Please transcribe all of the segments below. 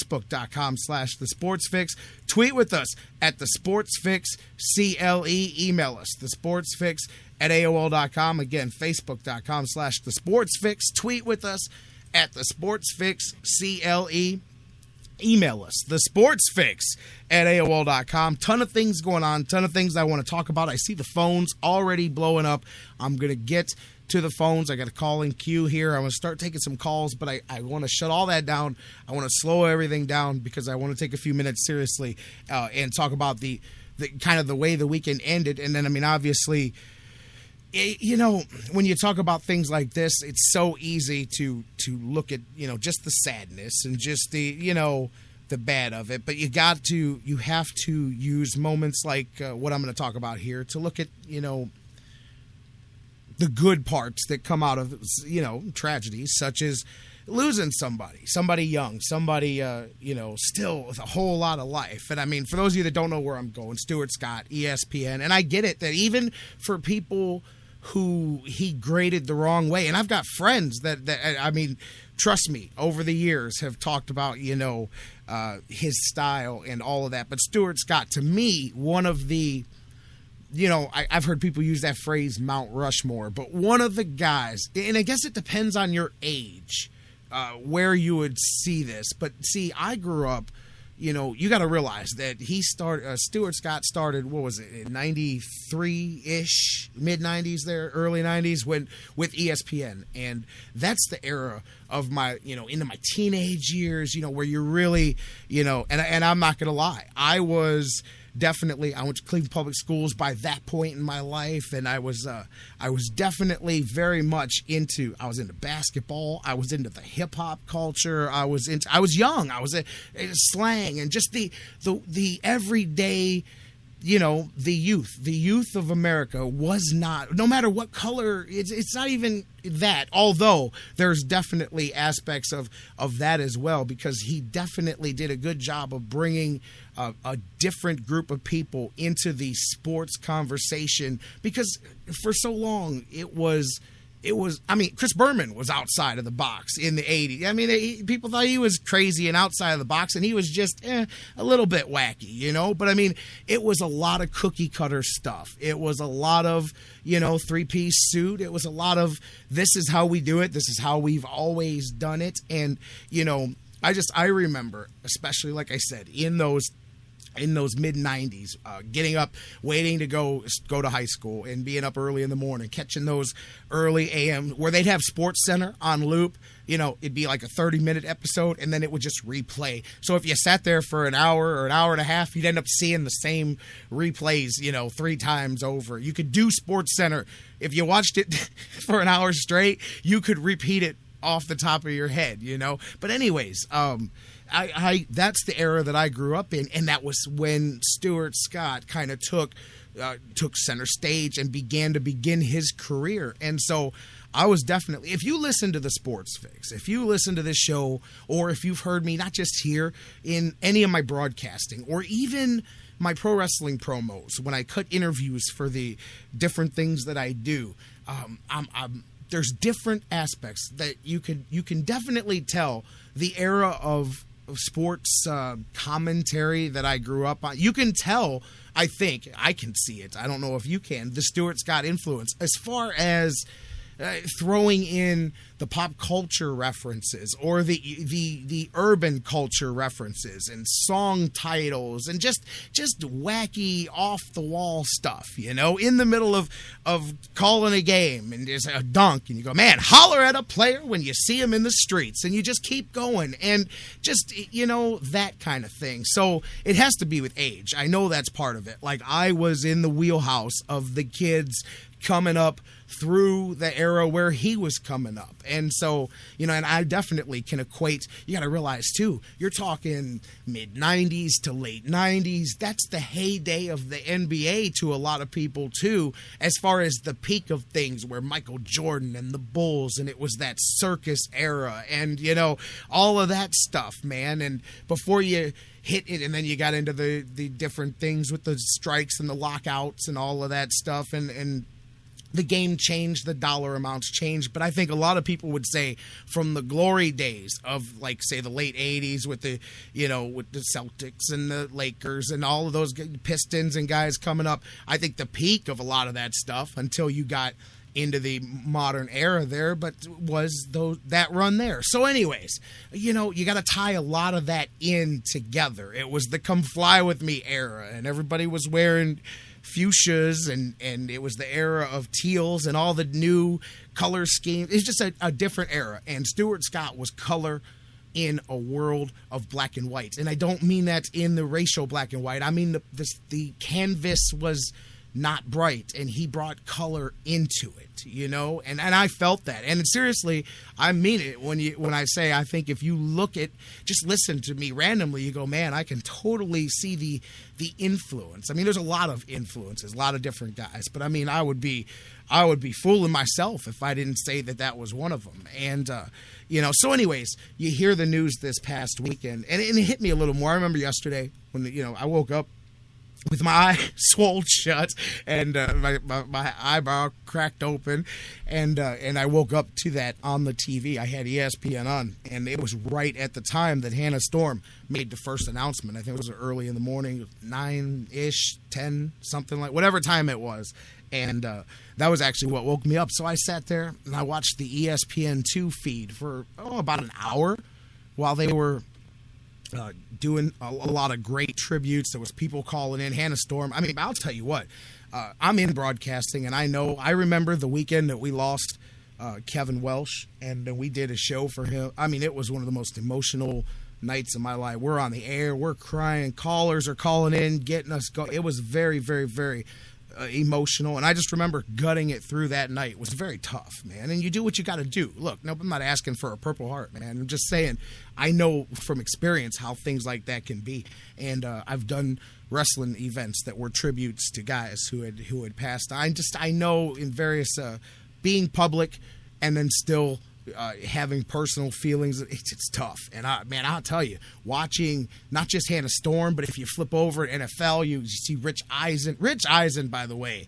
Facebook.com/The Sports Fix. Tweet with us at The Sports Fix CLE. Email us, The Sports Fix at AOL.com. Again, Facebook.com/The Sports Fix. Tweet with us at The Sports Fix CLE. Email us, The Sports Fix at AOL.com. Ton of things going on, ton of things I want to talk about. I see the phones already blowing up. I'm going to get to the phones. I got a calling queue here. I'm going to start taking some calls, but I want to shut all that down. I want to slow everything down because I want to take a few minutes seriously and talk about the kind of the way the weekend ended. And then, I mean, obviously, you know, when you talk about things like this, it's so easy to look at, you know, just the sadness and just the, you know, the bad of it. But you have to use moments like what I'm going to talk about here to look at, you know, the good parts that come out of, you know, tragedies such as losing somebody young, somebody, you know, still with a whole lot of life. And I mean, for those of you that don't know where I'm going, Stuart Scott, ESPN, and I get it that even for people who he graded the wrong way, and I've got friends that I mean, trust me, over the years have talked about, you know, his style and all of that. But Stuart Scott, to me, one of the, you know, I've heard people use that phrase Mount Rushmore, but one of the guys, and I guess it depends on your age, where you would see this. But see, I grew up, you know, you got to realize that Stuart Scott started, what was it, in 93-ish, mid-90s there, early 90s with ESPN. And that's the era of my, you know, into my teenage years, you know, where you're really, you know, and I'm not going to lie, I went to Cleveland Public Schools by that point in my life, and I was definitely very much into basketball. I was into the hip hop culture. I was young. I was a slang and just the everyday, you know, the youth of America was not, no matter what color, it's not even that, although there's definitely aspects of that as well, because he definitely did a good job of bringing a different group of people into the sports conversation, because for so long it was, I mean, Chris Berman was outside of the box in the 80s. I mean, people thought he was crazy and outside of the box, and he was just a little bit wacky, you know? But, I mean, it was a lot of cookie-cutter stuff. It was a lot of, you know, three-piece suit. It was a lot of, this is how we do it. This is how we've always done it. And, you know, I remember, especially, like I said, in those mid-90s, getting up, waiting to go to high school and being up early in the morning, catching those early AM where they'd have Sports Center on loop. You know, it'd be like a 30-minute episode, and then it would just replay. So if you sat there for an hour or an hour and a half, you'd end up seeing the same replays, you know, 3 times over. You could do Sports Center. If you watched it for an hour straight, you could repeat it off the top of your head, you know. But anyways, that's the era that I grew up in, and that was when Stuart Scott kind of took center stage and began his career. And so I was definitely, if you listen to the Sports Fix, if you listen to this show, or if you've heard me not just here in any of my broadcasting or even my pro wrestling promos when I cut interviews for the different things that I do, there's different aspects that you can definitely tell the era of sports commentary that I grew up on. You can tell, I think, I can see it, I don't know if you can, the Stuart Scott influence as far as throwing in the pop culture references or the urban culture references and song titles and just wacky off the wall stuff, you know, in the middle of calling a game, and there's a dunk and you go, man, holler at a player when you see him in the streets, and you just keep going, and just, you know, that kind of thing. So it has to be with age. I know that's part of it. Like, I was in the wheelhouse of the kids coming up through the era where he was coming up. And so, you know, and I definitely can equate, you got to realize too, you're talking mid 90s to late 90s. That's the heyday of the NBA to a lot of people too, as far as the peak of things, where Michael Jordan and the Bulls, and it was that circus era, and, you know, all of that stuff, man. And before you hit it, and then you got into the different things with the strikes and the lockouts and all of that stuff, and the game changed, the dollar amounts changed, but I think a lot of people would say from the glory days of, like, say, the late 80s with the, with the Celtics and the Lakers and all of those Pistons and guys coming up, I think the peak of a lot of that stuff until you got into the modern era there, but was that run there. So anyways, you got to tie a lot of that in together. It was the Come Fly With Me era, and everybody was wearing fuchsias, and it was the era of teals and all the new color schemes. It's just a different era, and Stuart Scott was color in a world of black and white. And I don't mean that in the racial black and white. I mean the canvas was not bright, and he brought color into it, and I felt that. And seriously, I mean it when I say, I think if you just listen to me randomly, you go, man, I can totally see the influence. I mean, there's a lot of influences, a lot of different guys, but I mean, I would be fooling myself if I didn't say that was one of them. And so anyways, you hear the news this past weekend, and it hit me a little more. I remember yesterday when I woke up with my eye swollen shut and my eyebrow cracked open, and I woke up to that on the TV. I had ESPN on, and it was right at the time that Hannah Storm made the first announcement. I think it was early in the morning, 9-ish, 10, something like whatever time it was. And that was actually what woke me up. So I sat there and I watched the ESPN2 feed for about an hour while they were doing a lot of great tributes. There was people calling in. Hannah Storm. I mean, I'll tell you what. I'm in broadcasting, and I remember the weekend that we lost Kevin Welsh, and we did a show for him. I mean, it was one of the most emotional nights of my life. We're on the air. We're crying. Callers are calling in, getting us going. It was very, very, very emotional, and I just remember gutting it through that night. It was very tough, man, and you do what you got to do. Look, no, I'm not asking for a Purple Heart, man. I'm just saying I know from experience how things like that can be, and I've done wrestling events that were tributes to guys who had passed. I know in various being public and then still having personal feelings, it's tough. And I'll tell you, watching not just Hannah Storm, but if you flip over at NFL, you see Rich Eisen. Rich Eisen, by the way,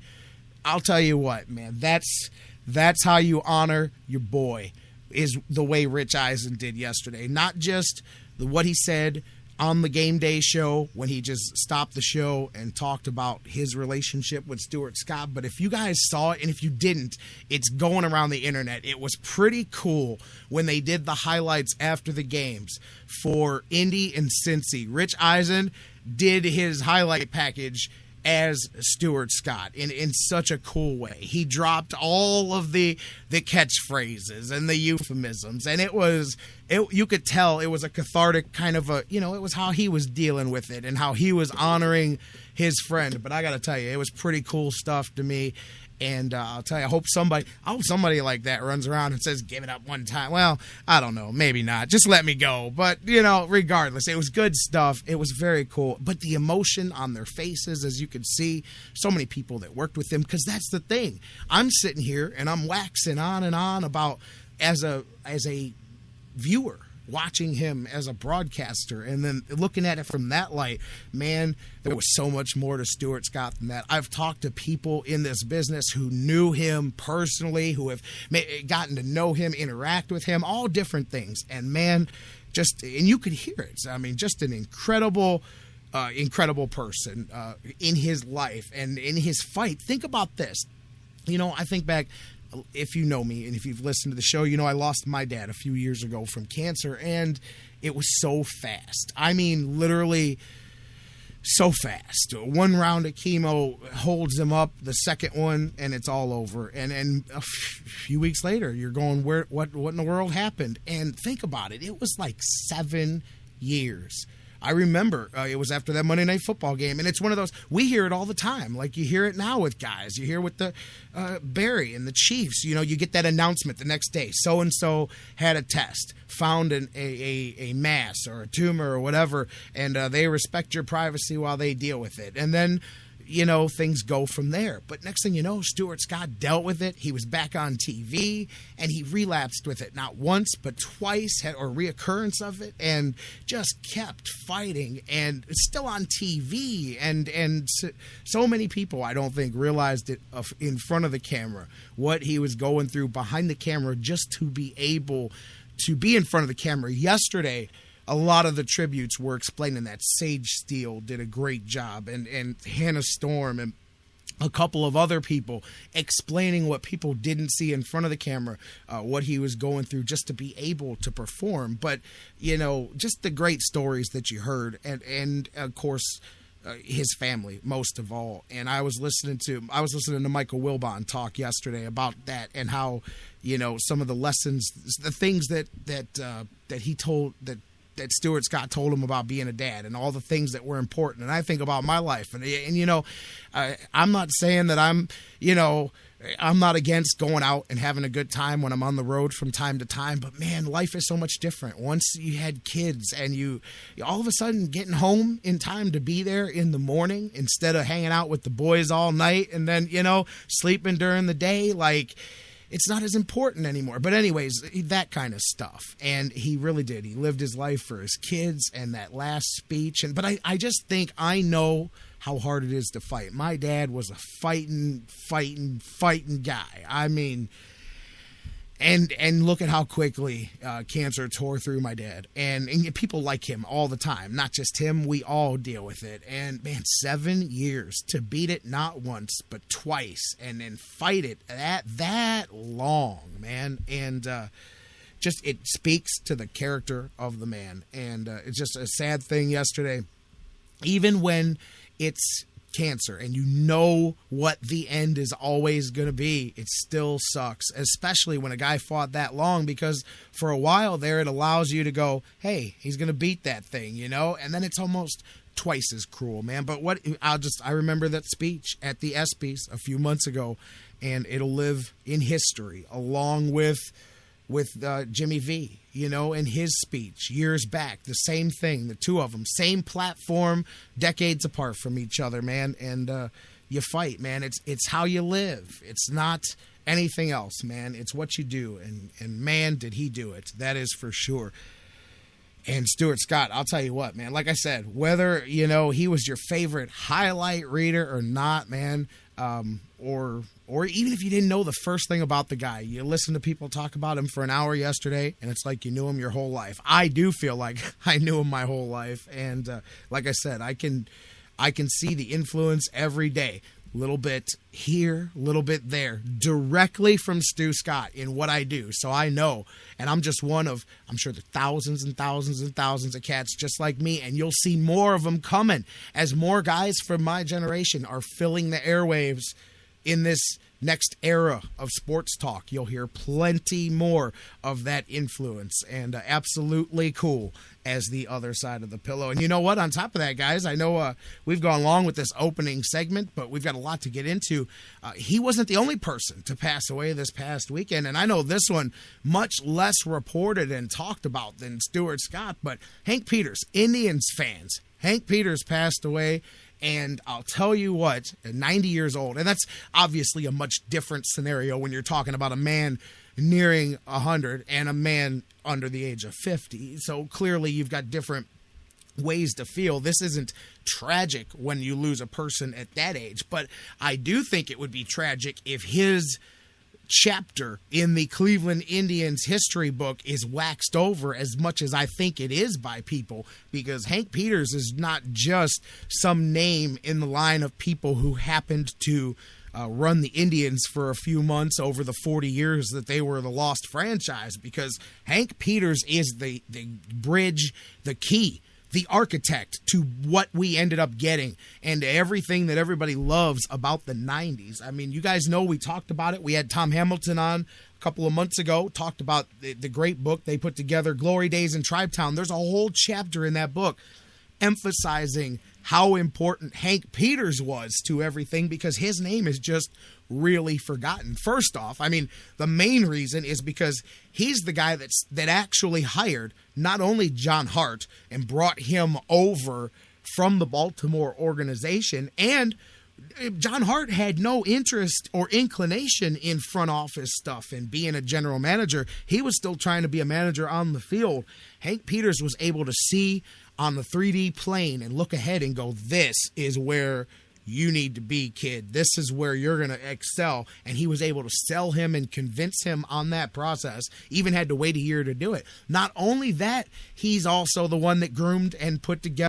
I'll tell you what, man, that's how you honor your boy, is the way Rich Eisen did yesterday. Not just what he said on the Game Day show when he just stopped the show and talked about his relationship with Stuart Scott. But if you guys saw it, and if you didn't, it's going around the internet. It was pretty cool when they did the highlights after the games for Indy and Cincy. Rich Eisen did his highlight package as Stuart Scott in such a cool way. He dropped all of the catchphrases and the euphemisms, and you could tell it was a cathartic kind of it was how he was dealing with it and how he was honoring his friend. But I got to tell you, it was pretty cool stuff to me. And I'll tell you, I hope somebody like that runs around and says, give it up one time. Well, I don't know. Maybe not. Just let me go. But, regardless, it was good stuff. It was very cool. But the emotion on their faces, as you could see, so many people that worked with them, because that's the thing. I'm sitting here and I'm waxing on and on about as a viewer, watching him as a broadcaster, and then looking at it from that light, man, there was so much more to Stuart Scott than that. I've talked to people in this business who knew him personally, who have gotten to know him, interact with him, all different things. And man, and you could hear it. I mean, just an incredible person in his life and in his fight. Think about this. I think back, if you know me and if you've listened to the show, I lost my dad a few years ago from cancer, and it was so fast. I mean, literally so fast. One round of chemo holds him up, the second one, and it's all over. And a few weeks later, you're going, what in the world happened? And think about it. It was like 7 years. I remember it was after that Monday Night Football game, and it's one of those, we hear it all the time. Like you hear it now with guys. You hear with the Barry and the Chiefs. You get that announcement the next day. So-and-so had a test, found a mass or a tumor or whatever, and they respect your privacy while they deal with it. And then things go from there. But next thing you know, Stuart Scott dealt with it. He was back on TV, and he relapsed with it not once but twice, or reoccurrence of it, and just kept fighting, and it's still on TV. And so many people, I don't think, realized it in front of the camera, what he was going through behind the camera just to be able to be in front of the camera. Yesterday, a lot of the tributes were explaining that. Sage Steele did a great job, and Hannah Storm, and a couple of other people explaining what people didn't see in front of the camera, what he was going through just to be able to perform. But, just the great stories that you heard, and of course, his family, most of all. And I was listening to Michael Wilbon talk yesterday about that, and how, some of the lessons, the things that he told, that Stuart Scott told him about being a dad, and all the things that were important. And I think about my life, and I'm not saying that I'm not against going out and having a good time when I'm on the road from time to time, but man, life is so much different. Once you had kids, and you all of a sudden getting home in time to be there in the morning instead of hanging out with the boys all night, and then, sleeping during the day, like, it's not as important anymore. But anyways, that kind of stuff. And he really did. He lived his life for his kids, and that last speech. But I just think I know how hard it is to fight. My dad was a fighting guy. I mean, and look at how quickly cancer tore through my dad. And people like him all the time. Not just him. We all deal with it. And, man, 7 years to beat it not once but twice, and then fight it that long, man. And just it speaks to the character of the man. And it's just a sad thing yesterday. Even when it's cancer and you know what the end is always going to be, it still sucks, especially when a guy fought that long, because for a while there it allows you to go, hey, he's going to beat that thing, and then it's almost twice as cruel, man. But I remember that speech at the ESPYs a few months ago, and it'll live in history along with Jimmy V, and his speech years back. The same thing, the two of them, same platform, decades apart from each other, man. And you fight, man. It's how you live. It's not anything else, man. It's what you do. And man, did he do it. That is for sure. And Stuart Scott, I'll tell you what, man. Like I said, whether, he was your favorite highlight reader or not, man, or even if you didn't know the first thing about the guy, you listen to people talk about him for an hour yesterday, and it's like you knew him your whole life. I do feel like I knew him my whole life, and like I said, I can see the influence every day. Little bit here, little bit there, directly from Stu Scott in what I do. So I know, and I'm just one of, I'm sure, the thousands and thousands and thousands of cats just like me, and you'll see more of them coming as more guys from my generation are filling the airwaves in this next era of sports talk. You'll hear plenty more of that influence, and absolutely cool as the other side of the pillow. And you know what? On top of that, guys, I know we've gone long with this opening segment, but we've got a lot to get into. He wasn't the only person to pass away this past weekend, and I know this one much less reported and talked about than Stuart Scott, but Hank Peters, Indians fans. Hank Peters passed away. And I'll tell you what, 90 years old, and that's obviously a much different scenario when you're talking about a man nearing 100 and a man under the age of 50. So clearly you've got different ways to feel. This isn't tragic when you lose a person at that age, but I do think it would be tragic if his chapter in the Cleveland Indians history book is waxed over as much as I think it is by people, because Hank Peters is not just some name in the line of people who happened to run the Indians for a few months over the 40 years that they were the lost franchise, because Hank Peters is the bridge, the key, the architect to what we ended up getting and everything that everybody loves about the 90s. I mean, you guys know we talked about it. We had Tom Hamilton on a couple of months ago, talked about the great book they put together, Glory Days in Tribetown. There's a whole chapter in that book emphasizing how important Hank Peters was to everything, because his name is just really forgotten. First off, I mean, the main reason is because he's the guy that actually hired not only John Hart and brought him over from the Baltimore organization, and John Hart had no interest or inclination in front office stuff and being a general manager. He was still trying to be a manager on the field. Hank Peters was able to see on the 3D plane and look ahead and go, this is where you need to be, kid. This is where you're going to excel. And he was able to sell him and convince him on that process. Even had to wait a year to do it. Not only that, he's also the one that groomed and put together